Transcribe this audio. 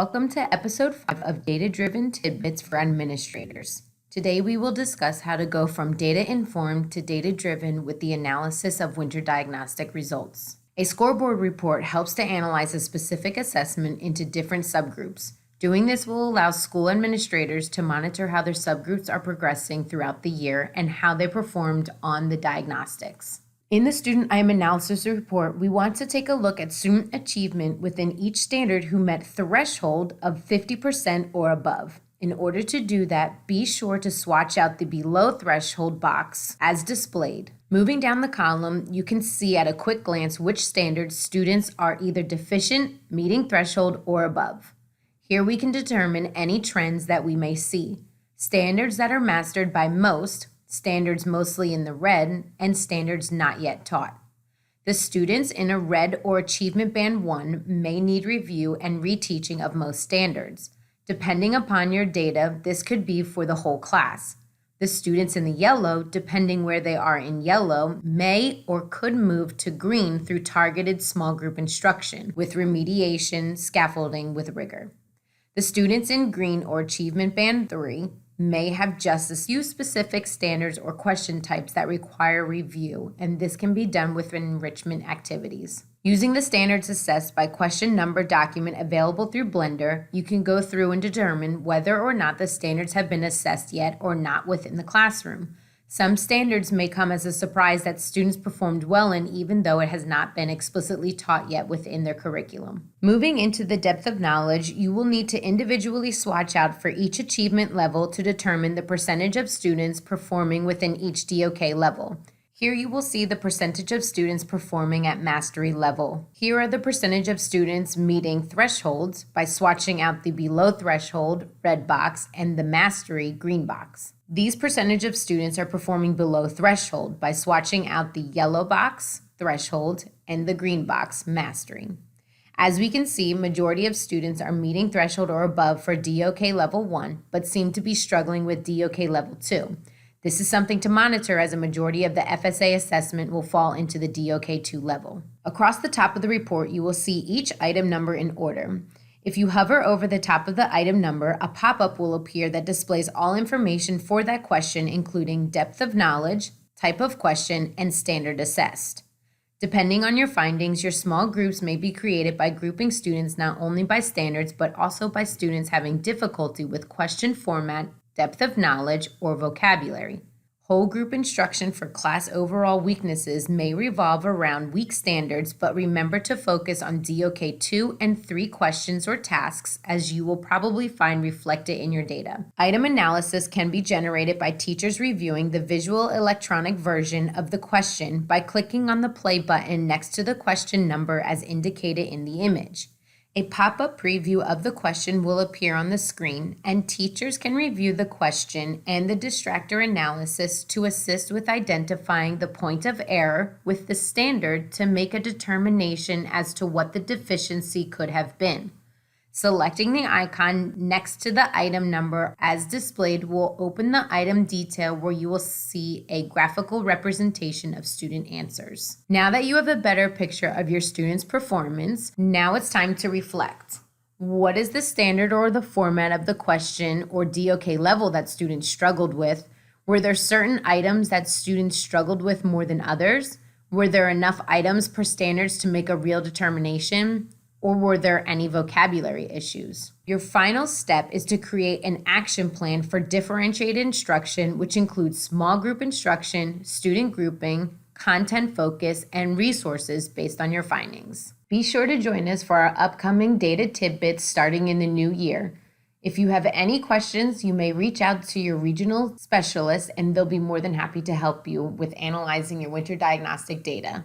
Welcome to episode 5 of Data-Driven Tidbits for Administrators. Today we will discuss how to go from data-informed to data-driven with the analysis of winter diagnostic results. A scoreboard report helps to analyze a specific assessment into different subgroups. Doing this will allow school administrators to monitor how their subgroups are progressing throughout the year and how they performed on the diagnostics. In the Student Item Analysis Report, we want to take a look at student achievement within each standard who met threshold of 50% or above. In order to do that, be sure to swatch out the below threshold box as displayed. Moving down the column, you can see at a quick glance which standards students are either deficient, meeting threshold, or above. Here we can determine any trends that we may see. Standards that are mastered by most, standards mostly in the red, and standards not yet taught. The students in a red or achievement band 1 may need review and reteaching of most standards. Depending upon your data, this could be for the whole class. The students in the yellow, depending where they are in yellow, may or could move to green through targeted small group instruction with remediation, scaffolding with rigor. The students in green or achievement band 3 may have just a few specific standards or question types that require review, and this can be done with enrichment activities. Using the standards assessed by question number document available through Blender, you can go through and determine whether or not the standards have been assessed yet or not within the classroom. Some standards may come as a surprise that students performed well in, even though it has not been explicitly taught yet within their curriculum. Moving into the depth of knowledge, you will need to individually swatch out for each achievement level to determine the percentage of students performing within each DOK level. Here you will see the percentage of students performing at mastery level. Here are the percentage of students meeting thresholds by swatching out the below threshold red box and the mastery green box. These percentage of students are performing below threshold by swatching out the yellow box, threshold, and the green box, mastery. As we can see, majority of students are meeting threshold or above for DOK level 1, but seem to be struggling with DOK level 2. This is something to monitor as a majority of the FSA assessment will fall into the DOK 2 level. Across the top of the report, you will see each item number in order. If you hover over the top of the item number, a pop-up will appear that displays all information for that question, including depth of knowledge, type of question, and standard assessed. Depending on your findings, your small groups may be created by grouping students not only by standards, but also by students having difficulty with question format, depth of knowledge, or vocabulary. Whole group instruction for class overall weaknesses may revolve around weak standards, but remember to focus on DOK 2 and 3 questions or tasks, as you will probably find reflected in your data. Item analysis can be generated by teachers reviewing the visual electronic version of the question by clicking on the play button next to the question number as indicated in the image. A pop-up preview of the question will appear on the screen, and teachers can review the question and the distractor analysis to assist with identifying the point of error with the standard to make a determination as to what the deficiency could have been. Selecting the icon next to the item number as displayed will open the item detail where you will see a graphical representation of student answers. Now that you have a better picture of your students' performance, now it's time to reflect. What is the standard or the format of the question or DOK level that students struggled with? Were there certain items that students struggled with more than others? Were there enough items per standards to make a real determination? Or were there any vocabulary issues? Your final step is to create an action plan for differentiated instruction, which includes small group instruction, student grouping, content focus, and resources based on your findings. Be sure to join us for our upcoming data tidbits starting in the new year. If you have any questions, you may reach out to your regional specialist, and they'll be more than happy to help you with analyzing your winter diagnostic data.